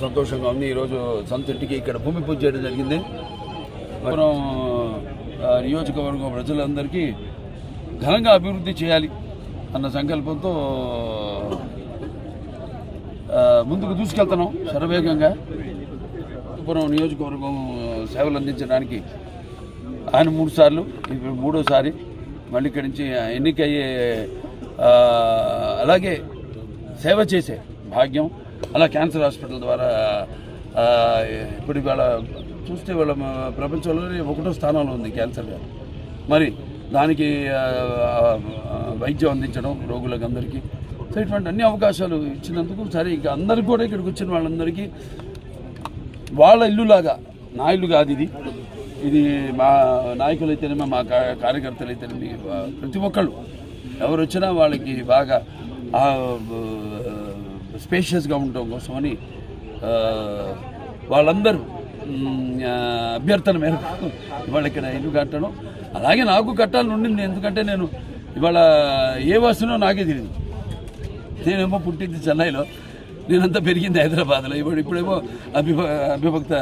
సంతోషంగా ఉంది. ఈరోజు సొంత ఇంటికి ఇక్కడ భూమి పూజ చేయడం జరిగింది. మనం నియోజకవర్గం ప్రజలందరికీ ఘనంగా అభివృద్ధి చేయాలి అన్న సంకల్పంతో ముందుకు దూసుకెళ్తున్నాం శరవేగంగా. పురం నియోజకవర్గం సేవలు అందించడానికి ఆయన 3 సార్లు, ఇప్పుడు 3వసారి మళ్ళీ ఇక్కడి నుంచి ఎన్నికయ్యే అలాగే సేవ చేసే భాగ్యం. అలా క్యాన్సర్ హాస్పిటల్ ద్వారా ఇప్పుడు ఇవాళ చూస్తే వాళ్ళ ప్రపంచంలోనే 1వ స్థానంలో ఉంది క్యాన్సర్. మరి దానికి వైద్యం అందించడం రోగులకు అందరికీ ఇటువంటి అన్ని అవకాశాలు ఇచ్చినందుకు సరే ఇంకా అందరికీ కూడా ఇక్కడికి వచ్చిన వాళ్ళందరికీ వాళ్ళ ఇల్లులాగా, నా ఇల్లు కాదు ఇది మా నాయకులు అయితేనేమో మా కార్యకర్తలు అయితేనేమి ప్రతి ఒక్కళ్ళు ఎవరు వచ్చినా వాళ్ళకి బాగా స్పేషియస్గా ఉండటం కోసమని వాళ్ళందరూ అభ్యర్థన మేరకు ఇవాళ ఇక్కడ ఇల్లు కట్టడం. అలాగే నాకు కట్టాలని ఉండింది, ఎందుకంటే నేను ఇవాళ ఏ వస్తునో నాకే తెలియదు. నేనేమో పుట్టింది చెన్నైలో, నేనంతా పెరిగింది హైదరాబాద్లో. ఇప్పుడేమో అవిభక్త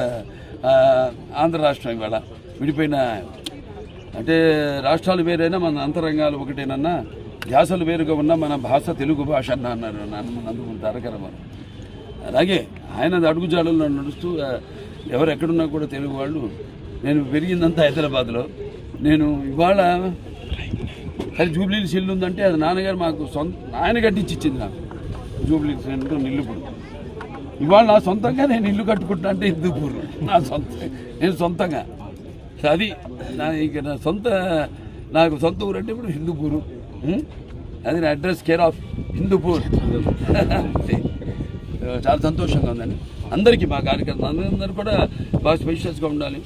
ఆంధ్ర రాష్ట్రం ఇవాళ విడిపోయిన, అంటే రాష్ట్రాలు వేరైనా మన అంతరంగాలు ఒకటేనన్నా, ధ్యాసలు వేరుగా ఉన్న మన భాష తెలుగు భాష అన్నారు నందమూరి తారక రామారావు. అలాగే ఆయన అడుగుజాడల్లో నడుస్తూ ఎవరు ఎక్కడున్నా కూడా తెలుగు వాళ్ళు. నేను పెరిగిందంతా హైదరాబాద్లో. నేను ఇవాళ సరే జూబ్లీహిల్స్ ఇల్లు ఉందంటే అది నాన్నగారు మాకు ఆయన కట్టించి ఇచ్చింది నాకు. జూబ్లీహిల్స్ అంటూ నిల్లుపూరు. ఇవాళ నా సొంతంగా నేను ఇల్లు కట్టుకుంటా అంటే హిందూపూర్ నా నేను సొంతంగా. అది ఇక నాకు సొంత ఊరు అంటే ఇప్పుడు హిందూపూరు. అది నా అడ్రస్, కేర్ ఆఫ్ హిందూపూర్. చాలా సంతోషంగా ఉందండి. అందరికీ మా కార్యకర్తలు అందరూ కూడా బాగా స్పెషల్స్గా ఉండాలి.